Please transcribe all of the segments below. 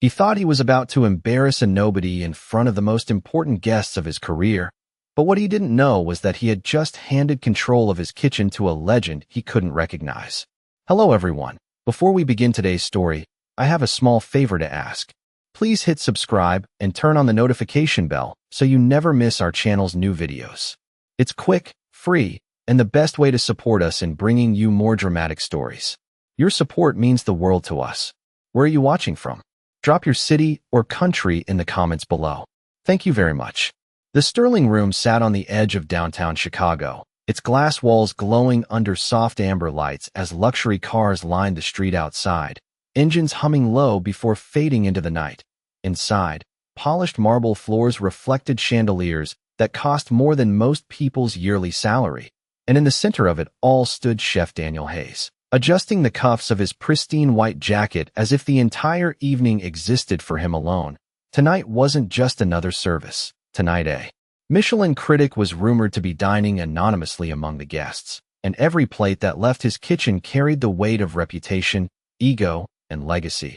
He thought he was about to embarrass a nobody in front of the most important guests of his career, but what he didn't know was that he had just handed control of his kitchen to a legend he couldn't recognize. Hello everyone. Before we begin today's story, I have a small favor to ask. Please hit subscribe and turn on the notification bell so you never miss our channel's new videos. It's quick, free, and the best way to support us in bringing you more dramatic stories. Your support means the world to us. Where are you watching from? Drop your city or country in the comments below. Thank you very much. The Sterling Room sat on the edge of downtown Chicago, its glass walls glowing under soft amber lights as luxury cars lined the street outside, engines humming low before fading into the night. Inside, polished marble floors reflected chandeliers that cost more than most people's yearly salary, and in the center of it all stood Chef Daniel Hayes, adjusting the cuffs of his pristine white jacket as if the entire evening existed for him alone. Tonight wasn't just another service. Tonight, a Michelin critic was rumored to be dining anonymously among the guests, and every plate that left his kitchen carried the weight of reputation, ego, and legacy.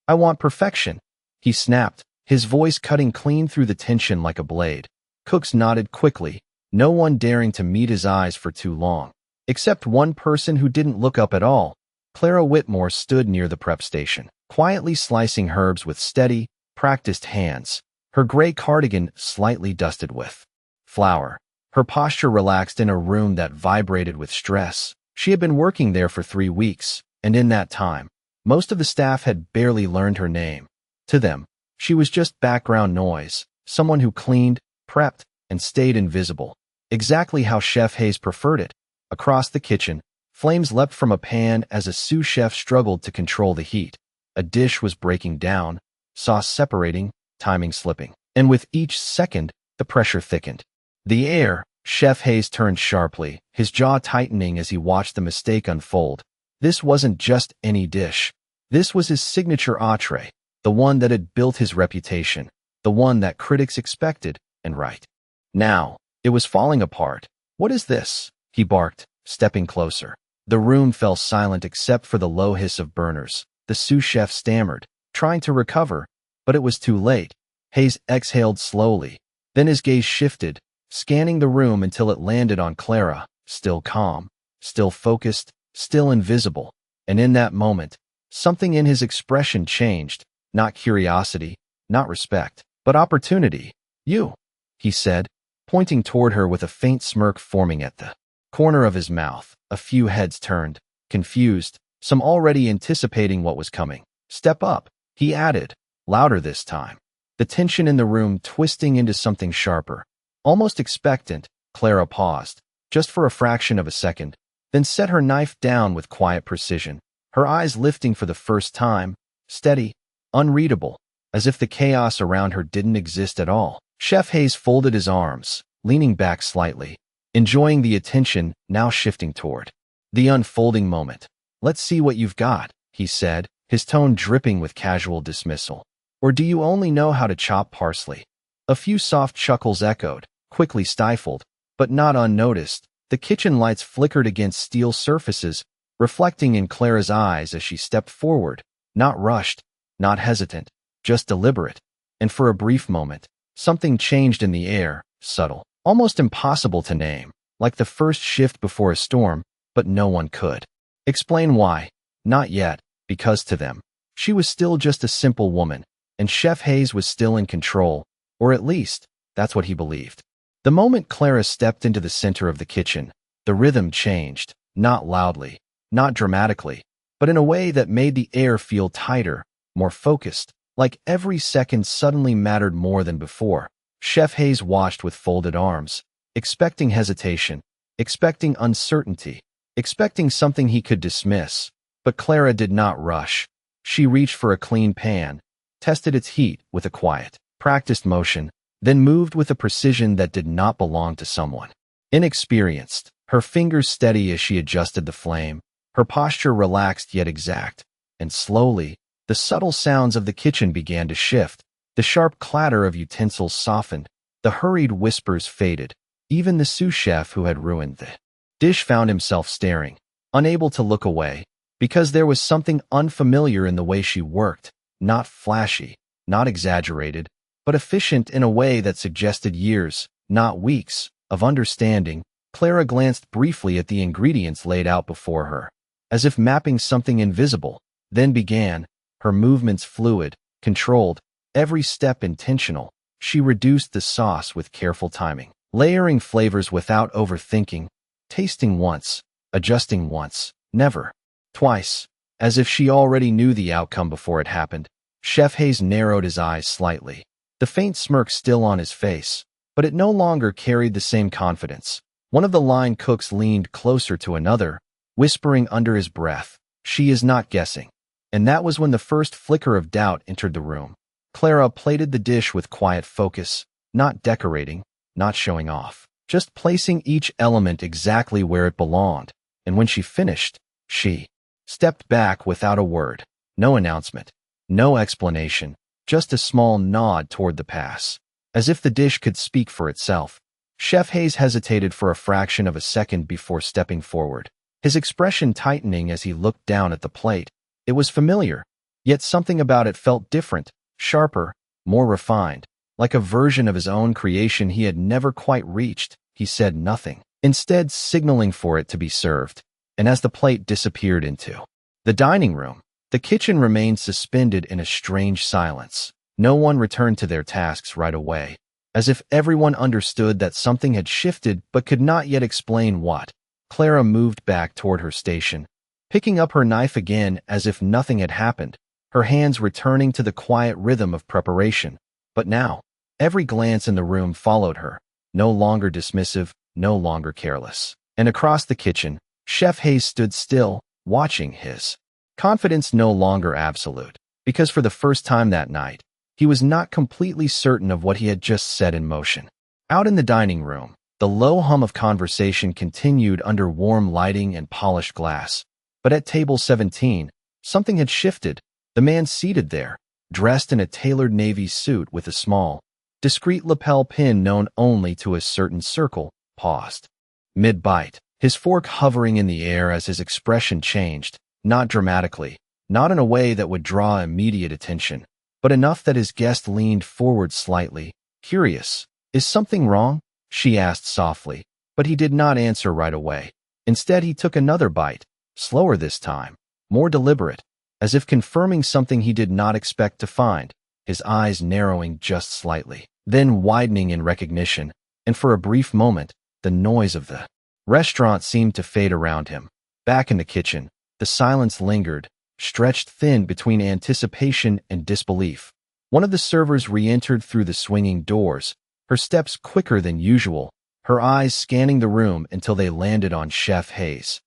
"I want perfection," he snapped, his voice cutting clean through the tension like a blade. Cooks nodded quickly, no one daring to meet his eyes for too long. Except one person who didn't look up at all. Clara Whitmore stood near the prep station, quietly slicing herbs with steady, practiced hands, her gray cardigan slightly dusted with flour. Her posture relaxed in a room that vibrated with stress. She had been working there for 3 weeks, and in that time, most of the staff had barely learned her name. To them, she was just background noise, someone who cleaned, prepped, and stayed invisible, exactly how Chef Hayes preferred it. Across the kitchen, flames leapt from a pan as a sous chef struggled to control the heat. A dish was breaking down, sauce separating, timing slipping, and with each second, the pressure thickened. The air, Chef Hayes turned sharply, his jaw tightening as he watched the mistake unfold. This wasn't just any dish. This was his signature entree, the one that had built his reputation, the one that critics expected, and right now, it was falling apart. "What is this?" he barked, stepping closer. The room fell silent except for the low hiss of burners. The sous chef stammered, trying to recover, but it was too late. Hayes exhaled slowly. Then his gaze shifted, scanning the room until it landed on Clara, still calm, still focused, still invisible. And in that moment, something in his expression changed. Not curiosity, not respect, but opportunity. "You," he said, pointing toward her with a faint smirk forming at the corner of his mouth. A few heads turned, confused, some already anticipating what was coming. "Step up," he added, louder this time. The tension in the room twisting into something sharper. Almost expectant, Clara paused, just for a fraction of a second, then set her knife down with quiet precision, her eyes lifting for the first time, steady, unreadable, as if the chaos around her didn't exist at all. Chef Hayes folded his arms, leaning back slightly, enjoying the attention now shifting toward the unfolding moment. "Let's see what you've got," he said, his tone dripping with casual dismissal. "Or do you only know how to chop parsley?" A few soft chuckles echoed, quickly stifled, but not unnoticed. The kitchen lights flickered against steel surfaces, reflecting in Clara's eyes as she stepped forward, not rushed, not hesitant, just deliberate. And for a brief moment, something changed in the air, subtle, almost impossible to name, like the first shift before a storm, but no one could explain why. Not yet, because to them, she was still just a simple woman, and Chef Hayes was still in control, or at least, that's what he believed. The moment Clara stepped into the center of the kitchen, the rhythm changed, not loudly, not dramatically, but in a way that made the air feel tighter, more focused, like every second suddenly mattered more than before. Chef Hayes watched with folded arms, expecting hesitation, expecting uncertainty, expecting something he could dismiss. But Clara did not rush. She reached for a clean pan, tested its heat with a quiet, practiced motion, then moved with a precision that did not belong to someone inexperienced, her fingers steady as she adjusted the flame, her posture relaxed yet exact, and slowly, the subtle sounds of the kitchen began to shift. The sharp clatter of utensils softened, the hurried whispers faded. Even the sous chef who had ruined the dish found himself staring, unable to look away, because there was something unfamiliar in the way she worked, Not flashy, not exaggerated, but efficient in a way that suggested years, not weeks, of understanding. Clara glanced briefly at the ingredients laid out before her, as if mapping something invisible, then began, her movements fluid, controlled, every step intentional. She reduced the sauce with careful timing, layering flavors without overthinking, tasting once, adjusting once, never twice, as if she already knew the outcome before it happened. Chef Hayes narrowed his eyes slightly, the faint smirk still on his face, but it no longer carried the same confidence. One of the line cooks leaned closer to another, whispering under his breath, "She is not guessing." And that was when the first flicker of doubt entered the room. Clara plated the dish with quiet focus, not decorating, not showing off, just placing each element exactly where it belonged. And when she finished, she stepped back without a word. No announcement, no explanation, just a small nod toward the pass. As if the dish could speak for itself. Chef Hayes hesitated for a fraction of a second before stepping forward, his expression tightening as he looked down at the plate. It was familiar, yet something about it felt different, sharper, more refined, like a version of his own creation he had never quite reached. He said nothing, instead signaling for it to be served. And as the plate disappeared into the dining room, the kitchen remained suspended in a strange silence. No one returned to their tasks right away, as if everyone understood that something had shifted but could not yet explain what. Clara moved back toward her station, picking up her knife again as if nothing had happened, her hands returning to the quiet rhythm of preparation. But now, every glance in the room followed her, no longer dismissive, no longer careless. And across the kitchen, Chef Hayes stood still, watching, his confidence no longer absolute, because for the first time that night, he was not completely certain of what he had just set in motion. Out in the dining room, the low hum of conversation continued under warm lighting and polished glass. But at table 17, something had shifted. The man seated there, dressed in a tailored navy suit with a small, discreet lapel pin known only to a certain circle, paused. Mid-bite, his fork hovering in the air as his expression changed, not dramatically, not in a way that would draw immediate attention, but enough that his guest leaned forward slightly, curious. "Is something wrong?" she asked softly, but he did not answer right away. Instead, he took another bite, slower this time, more deliberate, as if confirming something he did not expect to find, his eyes narrowing just slightly, then widening in recognition, and for a brief moment, the noise of the restaurant seemed to fade around him. Back in the kitchen, the silence lingered, stretched thin between anticipation and disbelief. One of the servers re-entered through the swinging doors, her steps quicker than usual, her eyes scanning the room until they landed on Chef Hayes.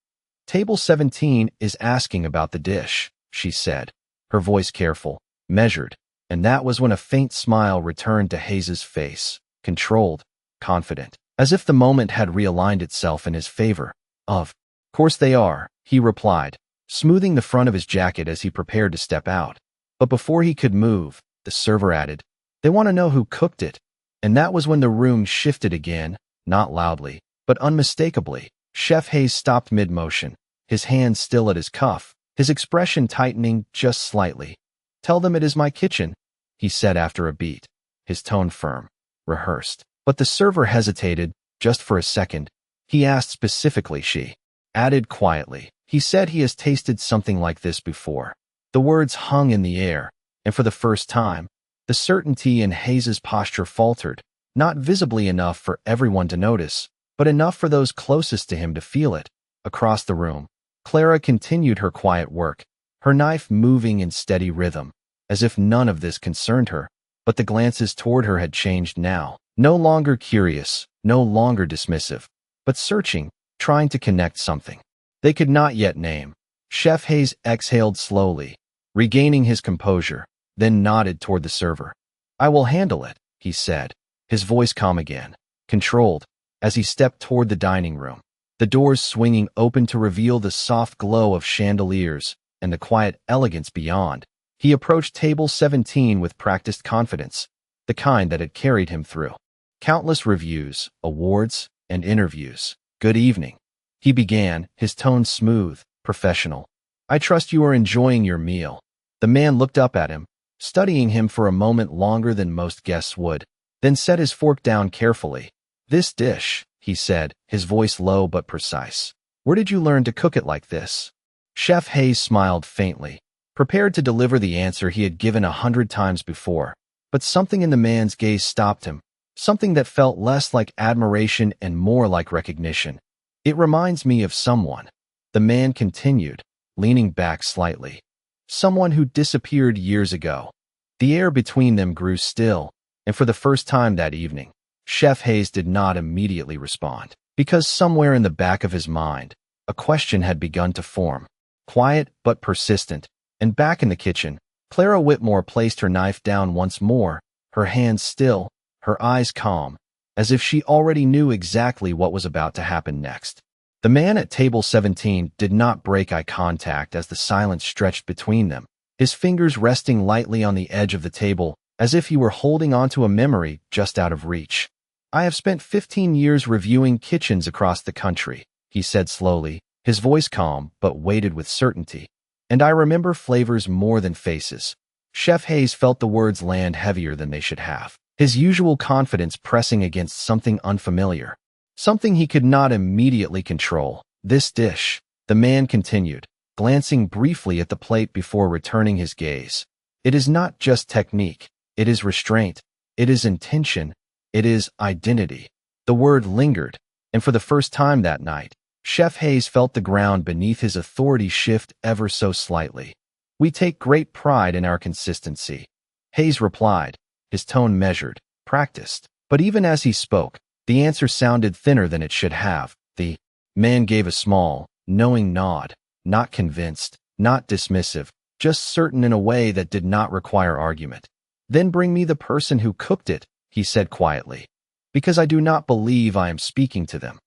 "Table 17 is asking about the dish," she said, her voice careful, measured, and that was when a faint smile returned to Hayes's face, controlled, confident, as if the moment had realigned itself in his favor. "Of course they are," he replied, smoothing the front of his jacket as he prepared to step out. But before he could move, the server added, "They want to know who cooked it." And that was when the room shifted again, not loudly, but unmistakably. Chef Hayes stopped mid-motion, his hand still at his cuff, his expression tightening just slightly. "Tell them it is my kitchen," he said after a beat, his tone firm, rehearsed. But the server hesitated, just for a second. He asked specifically, she added quietly, "He said he has tasted something like this before." The words hung in the air, and for the first time, the certainty in Hayes's posture faltered, not visibly enough for everyone to notice, but enough for those closest to him to feel it. Across the room, Clara continued her quiet work, her knife moving in steady rhythm, as if none of this concerned her. But the glances toward her had changed now, no longer curious, no longer dismissive, but searching, trying to connect something they could not yet name. Chef Hayes exhaled slowly, regaining his composure, then nodded toward the server. "I will handle it," he said, his voice calm again, controlled, as he stepped toward the dining room, the doors swinging open to reveal the soft glow of chandeliers and the quiet elegance beyond. He approached table 17 with practiced confidence, the kind that had carried him through countless reviews, awards, and interviews. "Good evening," he began, his tone smooth, professional. "I trust you are enjoying your meal." The man looked up at him, studying him for a moment longer than most guests would, then set his fork down carefully. "This dish," he said, his voice low but precise. "Where did you learn to cook it like this?" Chef Hayes smiled faintly, prepared to deliver the answer he had given 100 times before. But something in the man's gaze stopped him, something that felt less like admiration and more like recognition. "It reminds me of someone," the man continued, leaning back slightly. "Someone who disappeared years ago." The air between them grew still, and for the first time that evening, Chef Hayes did not immediately respond, because somewhere in the back of his mind, a question had begun to form, quiet but persistent. And back in the kitchen, Clara Whitmore placed her knife down once more, her hands still, her eyes calm, as if she already knew exactly what was about to happen next. The man at table 17 did not break eye contact as the silence stretched between them, his fingers resting lightly on the edge of the table, as if he were holding onto a memory just out of reach. "I have spent 15 years reviewing kitchens across the country," he said slowly, his voice calm but weighted with certainty. "And I remember flavors more than faces." Chef Hayes felt the words land heavier than they should have, his usual confidence pressing against something unfamiliar, something he could not immediately control. "This dish," the man continued, glancing briefly at the plate before returning his gaze. "It is not just technique, it is restraint, it is intention, it is identity." The word lingered, and for the first time that night, Chef Hayes felt the ground beneath his authority shift ever so slightly. "We take great pride in our consistency," Hayes replied, his tone measured, practiced. But even as he spoke, the answer sounded thinner than it should have. The man gave a small, knowing nod, not convinced, not dismissive, just certain in a way that did not require argument. "Then bring me the person who cooked it," he said quietly, "because I do not believe I am speaking to them."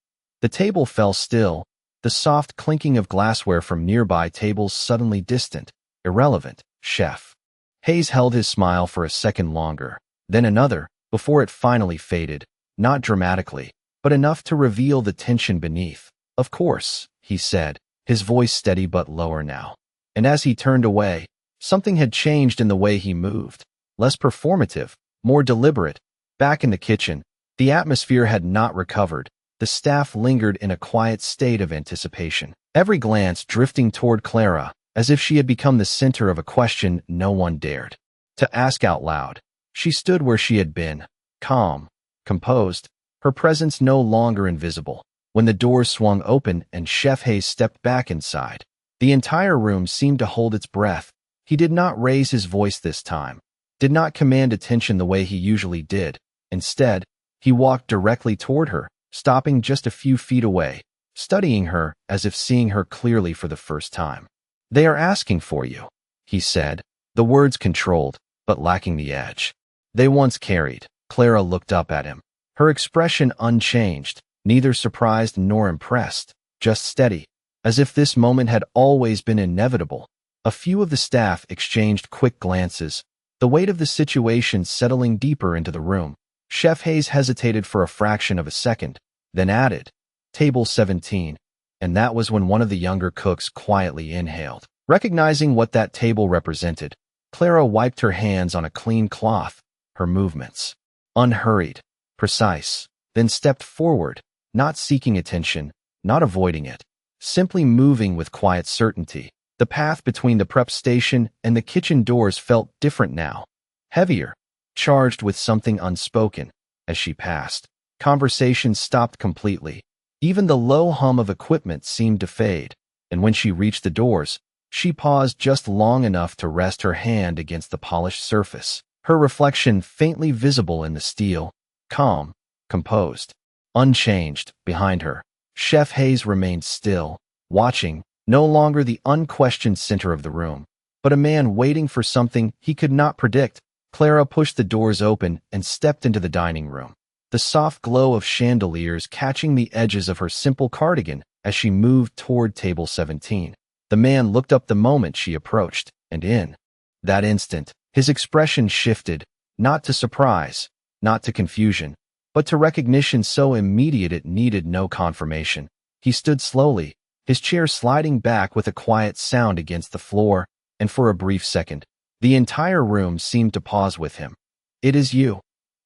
The table fell still, the soft clinking of glassware from nearby tables suddenly distant, irrelevant. Chef Hayes held his smile for a second longer, then another, before it finally faded, not dramatically, but enough to reveal the tension beneath. "Of course," he said, his voice steady but lower now. And as he turned away, something had changed in the way he moved, less performative, more deliberate. Back in the kitchen, the atmosphere had not recovered. The staff lingered in a quiet state of anticipation, every glance drifting toward Clara, as if she had become the center of a question no one dared to ask out loud. She stood where she had been, calm, composed, her presence no longer invisible. When the doors swung open and Chef Hayes stepped back inside, the entire room seemed to hold its breath. He did not raise his voice this time, did not command attention the way he usually did. Instead, he walked directly toward her, stopping just a few feet away, studying her as if seeing her clearly for the first time. "They are asking for you," he said, the words controlled, but lacking the edge they once carried. Clara looked up at him, her expression unchanged, neither surprised nor impressed, just steady, as if this moment had always been inevitable. A few of the staff exchanged quick glances, the weight of the situation settling deeper into the room. Chef Hayes hesitated for a fraction of a second, then added, "Table 17, and that was when one of the younger cooks quietly inhaled. Recognizing what that table represented, Clara wiped her hands on a clean cloth, her movements unhurried, precise, then stepped forward, not seeking attention, not avoiding it, simply moving with quiet certainty. The path between the prep station and the kitchen doors felt different now, heavier, charged with something unspoken. As she passed, conversation stopped completely. Even the low hum of equipment seemed to fade, and when she reached the doors, she paused just long enough to rest her hand against the polished surface, her reflection faintly visible in the steel. Calm, composed, unchanged, behind her, Chef Hayes remained still, watching, no longer the unquestioned center of the room, but a man waiting for something he could not predict. Clara pushed the doors open and stepped into the dining room, the soft glow of chandeliers catching the edges of her simple cardigan as she moved toward table 17. The man looked up the moment she approached, and in that instant, his expression shifted, not to surprise, not to confusion, but to recognition so immediate it needed no confirmation. He stood slowly, his chair sliding back with a quiet sound against the floor, and for a brief second, The entire room seemed to pause with him. "It is you,"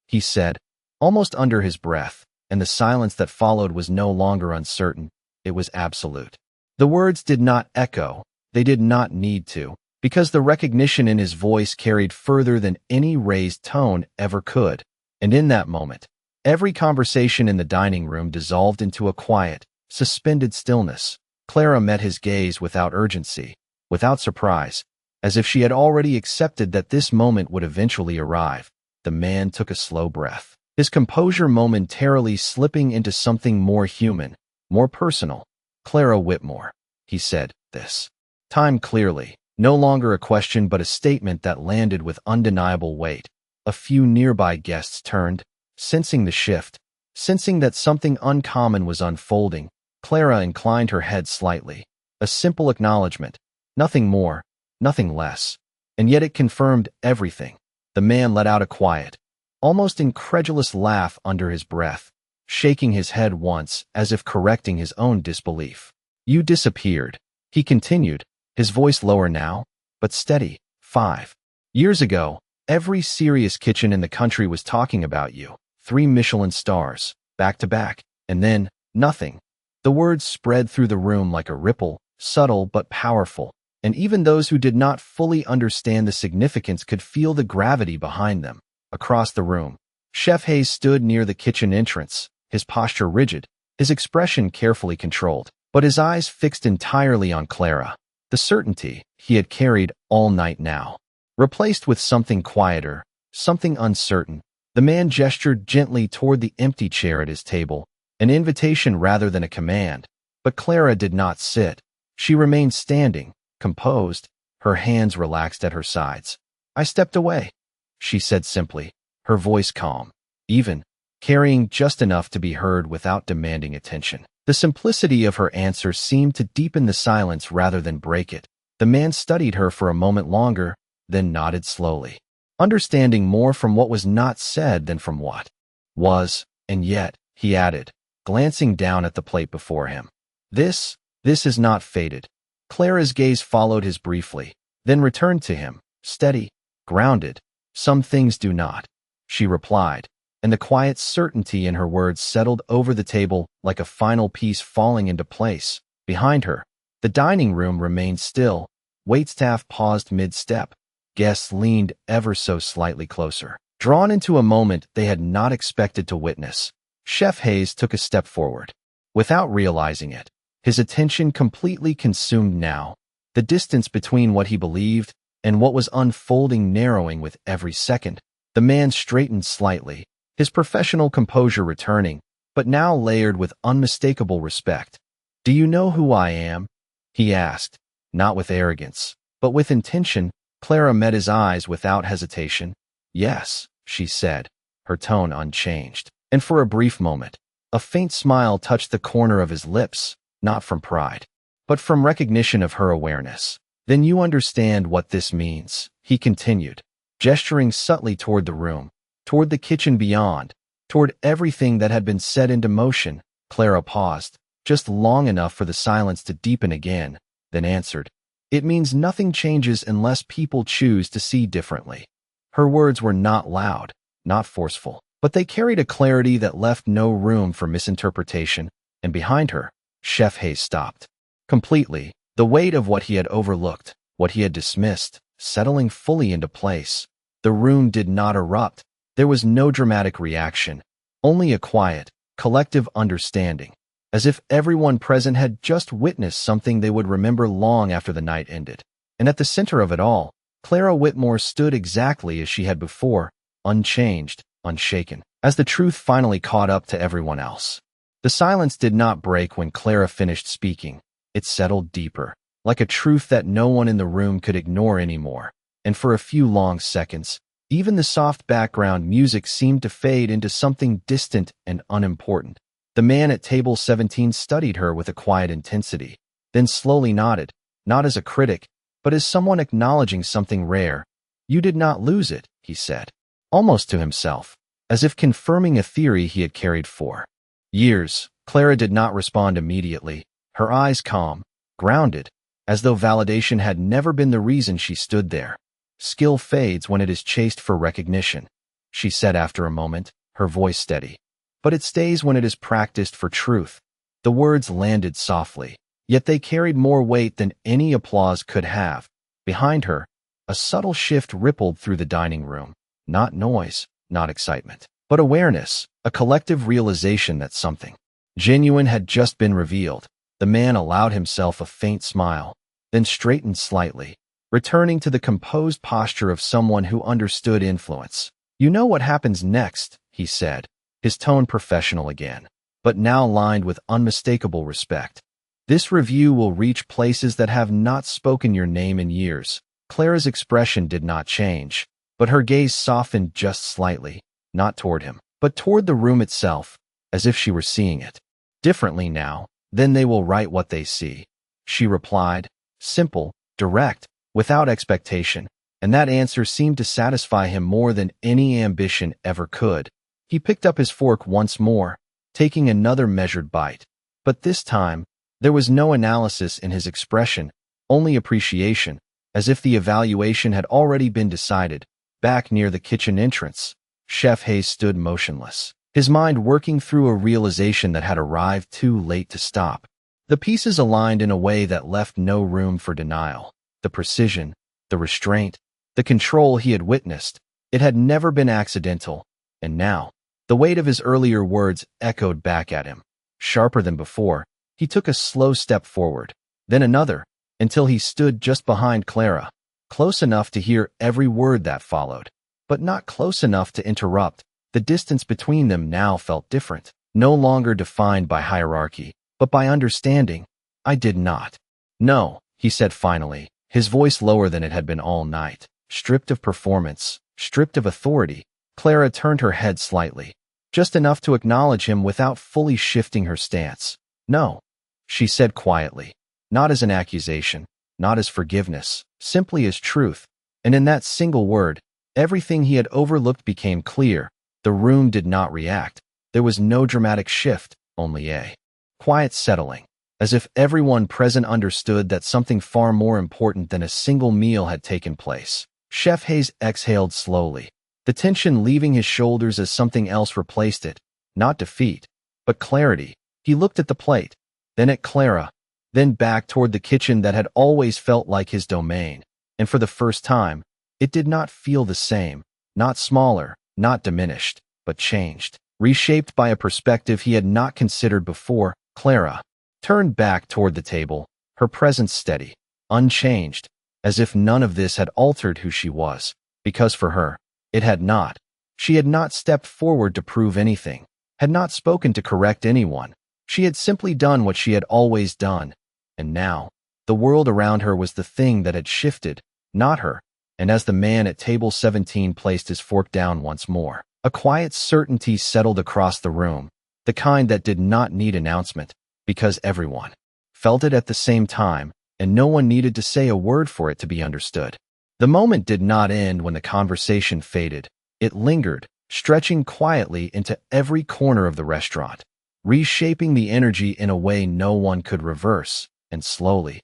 he said, almost under his breath, and the silence that followed was no longer uncertain, it was absolute. The words did not echo, they did not need to, because the recognition in his voice carried further than any raised tone ever could. And in that moment, every conversation in the dining room dissolved into a quiet, suspended stillness. Clara met his gaze without urgency, without surprise, as if she had already accepted that this moment would eventually arrive. The man took a slow breath, his composure momentarily slipping into something more human, more personal. "Clara Whitmore," he said, this time clearly, no longer a question but a statement that landed with undeniable weight. A few nearby guests turned, sensing the shift, sensing that something uncommon was unfolding. Clara inclined her head slightly, a simple acknowledgement, nothing more, nothing less, and yet it confirmed everything. The man let out a quiet, almost incredulous laugh under his breath, shaking his head once as if correcting his own disbelief. "You disappeared," he continued, his voice lower now, but steady. 5 years ago, every serious kitchen in the country was talking about you. 3 Michelin stars, back to back, and then, nothing. The words spread through the room like a ripple, subtle but powerful, and even those who did not fully understand the significance could feel the gravity behind them. Across the room, Chef Hayes stood near the kitchen entrance, his posture rigid, his expression carefully controlled, but his eyes fixed entirely on Clara. The certainty he had carried all night now, replaced with something quieter, something uncertain. The man gestured gently toward the empty chair at his table, an invitation rather than a command. But Clara did not sit. She remained standing, composed, her hands relaxed at her sides. "I stepped away," she said simply, her voice calm, even, carrying just enough to be heard without demanding attention. The simplicity of her answer seemed to deepen the silence rather than break it. The man studied her for a moment longer, then nodded slowly, understanding more from what was not said than from what was, and yet, he added, glancing down at the plate before him, This is not fated." Clara's gaze followed his briefly, then returned to him, steady, grounded. "Some things do not," she replied, and the quiet certainty in her words settled over the table like a final piece falling into place. Behind her, the dining room remained still. Waitstaff paused mid-step. Guests leaned ever so slightly closer, drawn into a moment they had not expected to witness. Chef Hayes took a step forward. Without realizing it, his attention completely consumed now, the distance between what he believed and what was unfolding narrowing with every second. The man straightened slightly, his professional composure returning, but now layered with unmistakable respect. "Do you know who I am?" he asked, not with arrogance, but with intention. Clara met his eyes without hesitation. "Yes," she said, her tone unchanged. And for a brief moment, a faint smile touched the corner of his lips, not from pride, but from recognition of her awareness. "Then you understand what this means," he continued, gesturing subtly toward the room, toward the kitchen beyond, toward everything that had been set into motion. Clara paused, just long enough for the silence to deepen again, then answered, "It means nothing changes unless people choose to see differently." Her words were not loud, not forceful, but they carried a clarity that left no room for misinterpretation, and behind her, Chef Hayes stopped. Completely, the weight of what he had overlooked, what he had dismissed, settling fully into place. The room did not erupt. There was no dramatic reaction, only a quiet, collective understanding, as if everyone present had just witnessed something they would remember long after the night ended. And at the center of it all, Clara Whitmore stood exactly as she had before, unchanged, unshaken, as the truth finally caught up to everyone else. The silence did not break when Clara finished speaking. It settled deeper, like a truth that no one in the room could ignore anymore. And for a few long seconds, even the soft background music seemed to fade into something distant and unimportant. The man at table 17 studied her with a quiet intensity, then slowly nodded, not as a critic, but as someone acknowledging something rare. "You did not lose it," he said, almost to himself, as if confirming a theory he had carried for years. Clara did not respond immediately, her eyes calm, grounded, as though validation had never been the reason she stood there. Skill fades when it is chased for recognition, she said after a moment, her voice steady. But it stays when it is practiced for truth. The words landed softly, yet they carried more weight than any applause could have. Behind her, a subtle shift rippled through the dining room. Not noise, not excitement, but awareness, a collective realization that something genuine had just been revealed. The man allowed himself a faint smile, then straightened slightly, returning to the composed posture of someone who understood influence. "You know what happens next," he said, his tone professional again, but now lined with unmistakable respect. "This review will reach places that have not spoken your name in years." Clara's expression did not change, but her gaze softened just slightly, not toward him, but toward the room itself, as if she were seeing it differently now. "Then they will write what they see," she replied, simple, direct, without expectation, and that answer seemed to satisfy him more than any ambition ever could. He picked up his fork once more, taking another measured bite, but this time, there was no analysis in his expression, only appreciation, as if the evaluation had already been decided. Back near the kitchen entrance, Chef Hayes stood motionless, his mind working through a realization that had arrived too late to stop. The pieces aligned in a way that left no room for denial. The precision, the restraint, the control he had witnessed, it had never been accidental, and now, the weight of his earlier words echoed back at him. Sharper than before, he took a slow step forward, then another, until he stood just behind Clara, close enough to hear every word that followed, but not close enough to interrupt. The distance between them now felt different, no longer defined by hierarchy, but by understanding. "I did not." "No," he said finally, his voice lower than it had been all night. Stripped of performance, stripped of authority, Clara turned her head slightly, just enough to acknowledge him without fully shifting her stance. "No," she said quietly, not as an accusation, not as forgiveness, simply as truth. And in that single word, everything he had overlooked became clear. The room did not react. There was no dramatic shift, only a quiet settling, as if everyone present understood that something far more important than a single meal had taken place. Chef Hayes exhaled slowly, the tension leaving his shoulders as something else replaced it. Not defeat, but clarity. He looked at the plate, then at Clara, then back toward the kitchen that had always felt like his domain. And for the first time, it did not feel the same, not smaller, not diminished, but changed, reshaped by a perspective he had not considered before. Clara turned back toward the table, her presence steady, unchanged, as if none of this had altered who she was, because for her, it had not. She had not stepped forward to prove anything, had not spoken to correct anyone. She had simply done what she had always done, and now, the world around her was the thing that had shifted, not her. And as the man at table 17 placed his fork down once more, a quiet certainty settled across the room, the kind that did not need announcement, because everyone felt it at the same time, and no one needed to say a word for it to be understood. The moment did not end when the conversation faded. It lingered, stretching quietly into every corner of the restaurant, reshaping the energy in a way no one could reverse, and slowly,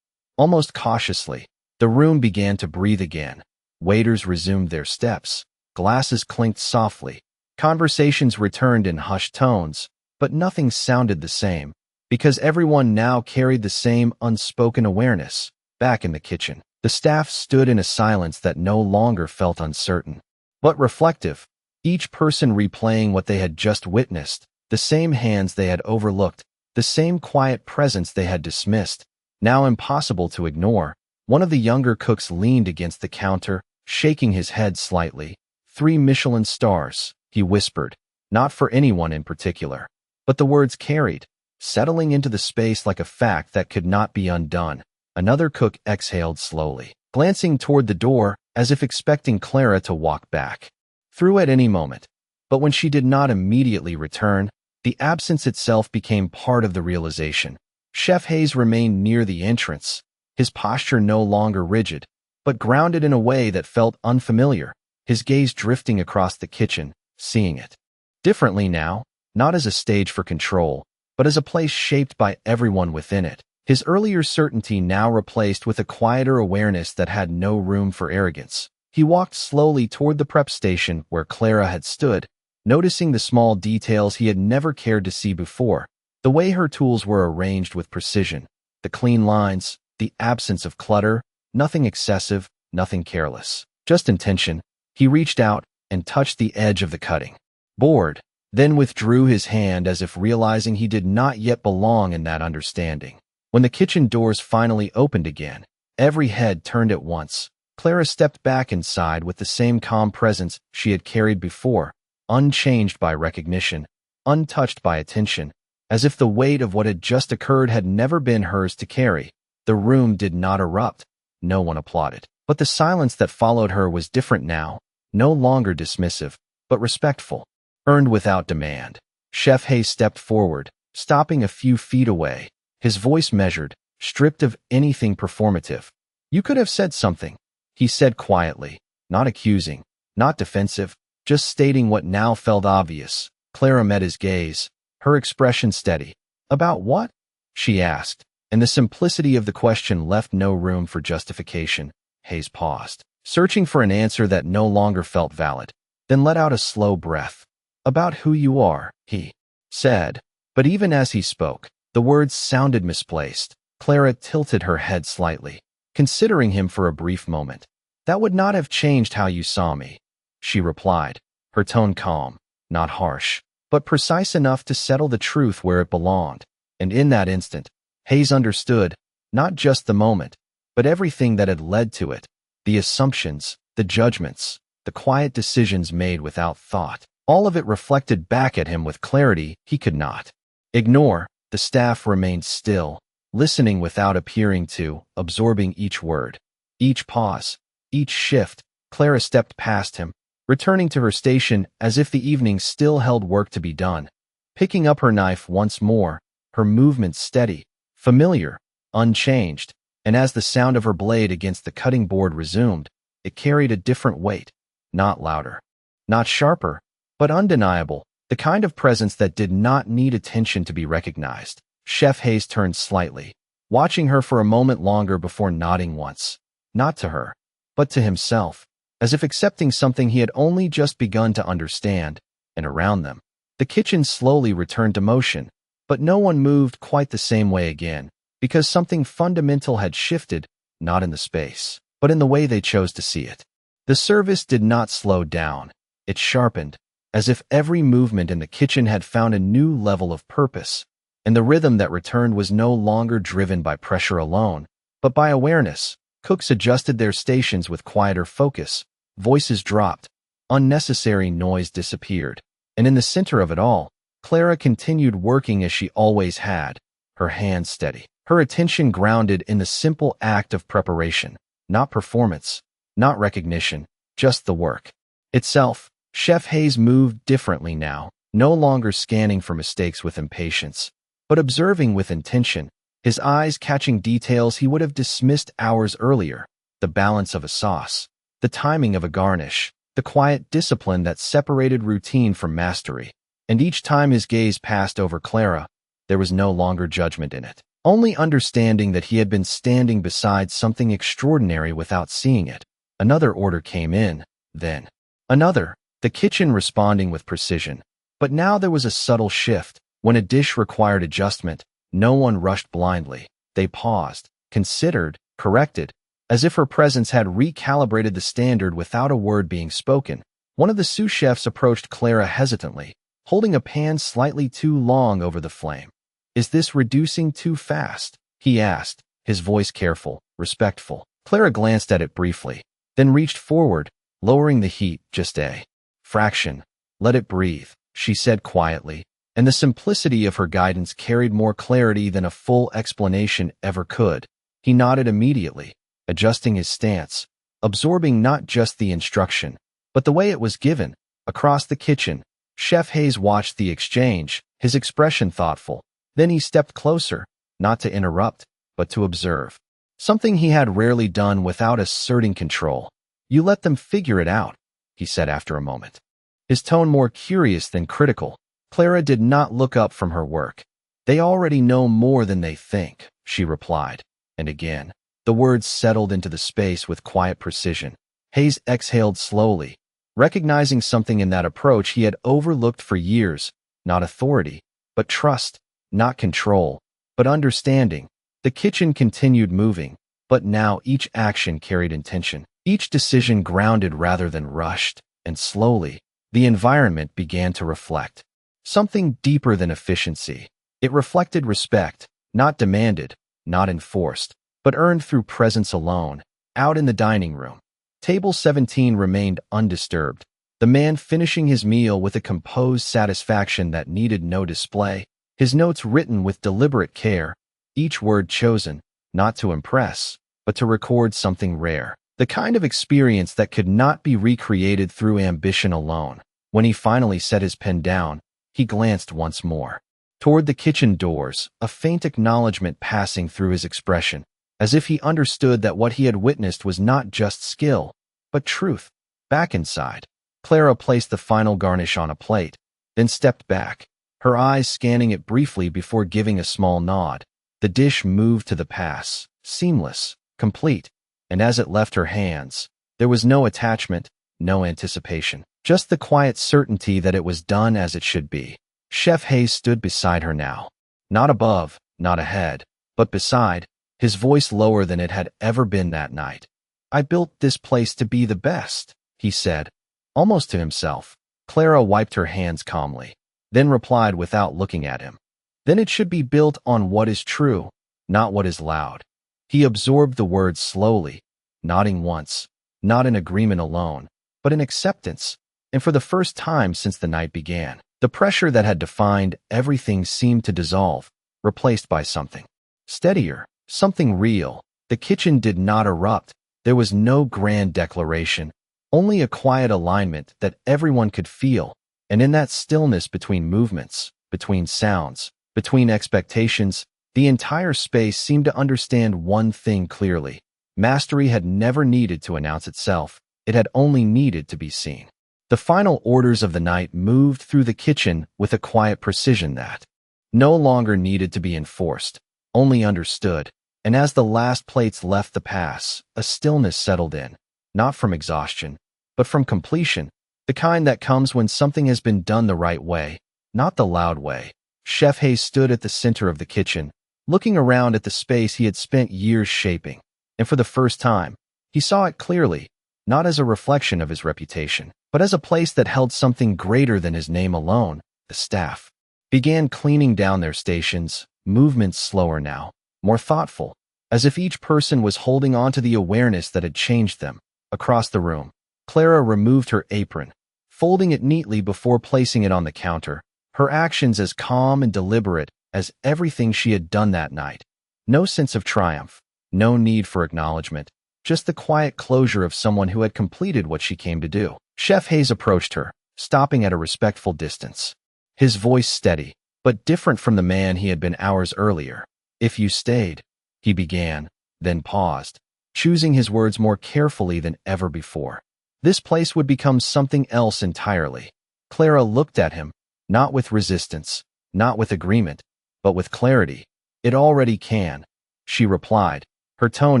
almost cautiously, the room began to breathe again. Waiters resumed their steps, glasses clinked softly, conversations returned in hushed tones, but nothing sounded the same, because everyone now carried the same unspoken awareness. Back in the kitchen, the staff stood in a silence that no longer felt uncertain, but reflective, each person replaying what they had just witnessed, the same hands they had overlooked, the same quiet presence they had dismissed, now impossible to ignore. One of the younger cooks leaned against the counter, shaking his head slightly. 3 Michelin stars, he whispered, not for anyone in particular, but the words carried, settling into the space like a fact that could not be undone. Another cook exhaled slowly, glancing toward the door as if expecting Clara to walk back through at any moment. But when she did not immediately return, the absence itself became part of the realization. Chef Hayes remained near the entrance, his posture no longer rigid, but grounded in a way that felt unfamiliar, his gaze drifting across the kitchen, seeing it differently now, not as a stage for control, but as a place shaped by everyone within it. His earlier certainty now replaced with a quieter awareness that had no room for arrogance. He walked slowly toward the prep station where Clara had stood, noticing the small details he had never cared to see before. The way her tools were arranged with precision, the clean lines, the absence of clutter, nothing excessive, nothing careless, just intention. He reached out and touched the edge of the cutting board, then withdrew his hand as if realizing he did not yet belong in that understanding. When the kitchen doors finally opened again, every head turned at once. Clara stepped back inside with the same calm presence she had carried before, unchanged by recognition, untouched by attention, as if the weight of what had just occurred had never been hers to carry. The room did not erupt. No one applauded. But the silence that followed her was different now, no longer dismissive, but respectful, earned without demand. Chef Hayes stepped forward, stopping a few feet away, his voice measured, stripped of anything performative. "You could have said something," he said quietly, not accusing, not defensive, just stating what now felt obvious. Clara met his gaze, her expression steady. "About what?" she asked, and the simplicity of the question left no room for justification. Hayes paused, searching for an answer that no longer felt valid, then let out a slow breath. "About who you are," he said. But even as he spoke, the words sounded misplaced. Clara tilted her head slightly, considering him for a brief moment. "That would not have changed how you saw me," she replied, her tone calm, not harsh, but precise enough to settle the truth where it belonged. And in that instant, Hayes understood, not just the moment, but everything that had led to it, the assumptions, the judgments, the quiet decisions made without thought. All of it reflected back at him with clarity he could not ignore. The staff remained still, listening without appearing to, absorbing each word, each pause, each shift. Clara stepped past him, returning to her station as if the evening still held work to be done. Picking up her knife once more, her movements steady, familiar, unchanged, and as the sound of her blade against the cutting board resumed, it carried a different weight, not louder, not sharper, but undeniable, the kind of presence that did not need attention to be recognized. Chef Hayes turned slightly, watching her for a moment longer before nodding once, not to her, but to himself, as if accepting something he had only just begun to understand. And around them, the kitchen slowly returned to motion, but no one moved quite the same way again, because something fundamental had shifted, not in the space, but in the way they chose to see it. The service did not slow down, it sharpened, as if every movement in the kitchen had found a new level of purpose, and the rhythm that returned was no longer driven by pressure alone, but by awareness. Cooks adjusted their stations with quieter focus, voices dropped, unnecessary noise disappeared, and in the center of it all, Clara continued working as she always had, her hands steady, her attention grounded in the simple act of preparation, not performance, not recognition, just the work itself. Chef Hayes moved differently now, no longer scanning for mistakes with impatience, but observing with intention, his eyes catching details he would have dismissed hours earlier, the balance of a sauce, the timing of a garnish, the quiet discipline that separated routine from mastery. And each time his gaze passed over Clara, there was no longer judgment in it, only understanding that he had been standing beside something extraordinary without seeing it. Another order came in, then another, the kitchen responding with precision. But now there was a subtle shift. When a dish required adjustment, no one rushed blindly. They paused, considered, corrected, as if her presence had recalibrated the standard without a word being spoken. One of the sous chefs approached Clara hesitantly, holding a pan slightly too long over the flame. "Is this reducing too fast?" he asked, his voice careful, respectful. Clara glanced at it briefly, then reached forward, lowering the heat just a fraction. "Let it breathe," she said quietly, and the simplicity of her guidance carried more clarity than a full explanation ever could. He nodded immediately, adjusting his stance, absorbing not just the instruction, but the way it was given. Across the kitchen, Chef Hayes watched the exchange, his expression thoughtful. Then he stepped closer, not to interrupt, but to observe. Something he had rarely done without asserting control. "You let them figure it out," he said after a moment, his tone more curious than critical. Clara did not look up from her work. "They already know more than they think," she replied. And again, the words settled into the space with quiet precision. Hayes exhaled slowly, recognizing something in that approach he had overlooked for years, not authority, but trust, not control, but understanding. The kitchen continued moving, but now each action carried intention, each decision grounded rather than rushed, and slowly, the environment began to reflect something deeper than efficiency. It reflected respect, not demanded, not enforced, but earned through presence alone. Out in the dining room, Table 17 remained undisturbed, the man finishing his meal with a composed satisfaction that needed no display, his notes written with deliberate care, each word chosen, not to impress, but to record something rare, the kind of experience that could not be recreated through ambition alone. When he finally set his pen down, he glanced once more toward the kitchen doors, a faint acknowledgement passing through his expression, as if he understood that what he had witnessed was not just skill, but truth. Back inside, Clara placed the final garnish on a plate, then stepped back, her eyes scanning it briefly before giving a small nod. The dish moved to the pass, seamless, complete, and as it left her hands, there was no attachment, no anticipation, just the quiet certainty that it was done as it should be. Chef Hayes stood beside her now, not above, not ahead, but beside, his voice lower than it had ever been that night. "I built this place to be the best," he said, almost to himself. Clara wiped her hands calmly, then replied without looking at him, "Then it should be built on what is true, not what is loud." He absorbed the words slowly, nodding once, not in agreement alone, but in acceptance, and for the first time since the night began, the pressure that had defined everything seemed to dissolve, replaced by something steadier, something real. The kitchen did not erupt. There was no grand declaration, only a quiet alignment that everyone could feel, and in that stillness between movements, between sounds, between expectations, the entire space seemed to understand one thing clearly. Mastery had never needed to announce itself. It had only needed to be seen. The final orders of the night moved through the kitchen with a quiet precision that no longer needed to be enforced, only understood. And as the last plates left the pass, a stillness settled in, not from exhaustion, but from completion, the kind that comes when something has been done the right way, not the loud way. Chef Hayes stood at the center of the kitchen, looking around at the space he had spent years shaping, and for the first time, he saw it clearly, not as a reflection of his reputation, but as a place that held something greater than his name alone. The staff began cleaning down their stations, movements slower now, more thoughtful, as if each person was holding on to the awareness that had changed them. Across the room, Clara removed her apron, folding it neatly before placing it on the counter, her actions as calm and deliberate as everything she had done that night. No sense of triumph, no need for acknowledgement, just the quiet closure of someone who had completed what she came to do. Chef Hayes approached her, stopping at a respectful distance, his voice steady, but different from the man he had been hours earlier. "If you stayed," he began, then paused, choosing his words more carefully than ever before, "this place would become something else entirely." Clara looked at him, not with resistance, not with agreement, but with clarity. "It already can," she replied, her tone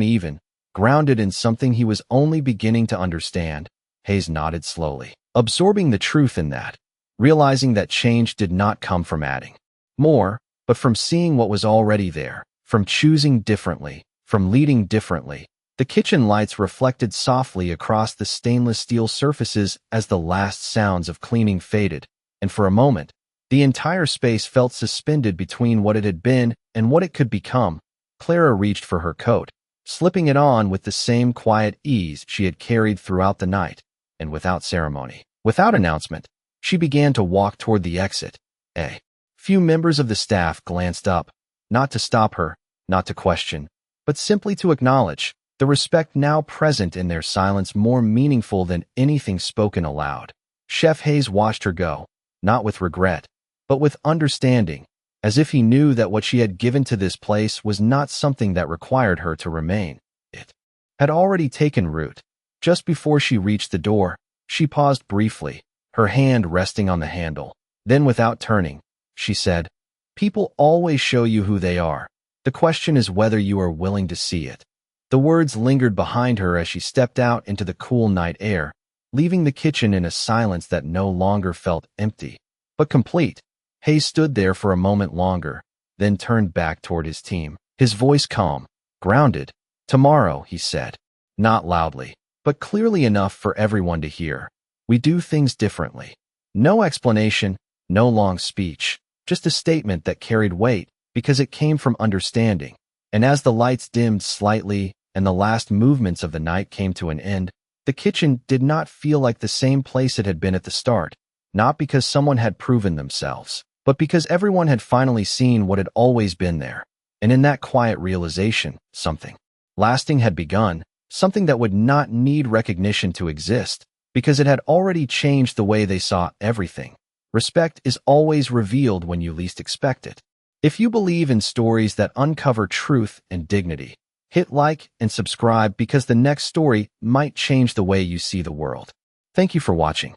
even, grounded in something he was only beginning to understand. Hayes nodded slowly, absorbing the truth in that, realizing that change did not come from adding more, but from seeing what was already there, from choosing differently, from leading differently. The kitchen lights reflected softly across the stainless steel surfaces as the last sounds of cleaning faded, and for a moment, the entire space felt suspended between what it had been and what it could become. Clara reached for her coat, slipping it on with the same quiet ease she had carried throughout the night, and without ceremony, without announcement, she began to walk toward the exit. A few members of the staff glanced up, not to stop her, not to question, but simply to acknowledge the respect now present in their silence, more meaningful than anything spoken aloud. Chef Hayes watched her go, not with regret, but with understanding, as if he knew that what she had given to this place was not something that required her to remain. It had already taken root. Just before she reached the door, she paused briefly, her hand resting on the handle. Then, without turning, she said, "People always show you who they are. The question is whether you are willing to see it." The words lingered behind her as she stepped out into the cool night air, leaving the kitchen in a silence that no longer felt empty, but complete. Hayes stood there for a moment longer, then turned back toward his team, his voice calm, grounded. "Tomorrow," he said, not loudly, but clearly enough for everyone to hear. "We do things differently." No explanation, no long speech, just a statement that carried weight because it came from understanding. And as the lights dimmed slightly and the last movements of the night came to an end, the kitchen did not feel like the same place it had been at the start, not because someone had proven themselves, but because everyone had finally seen what had always been there. And in that quiet realization, something lasting had begun, something that would not need recognition to exist, because it had already changed the way they saw everything. Respect is always revealed when you least expect it. If you believe in stories that uncover truth and dignity, hit like and subscribe because the next story might change the way you see the world. Thank you for watching.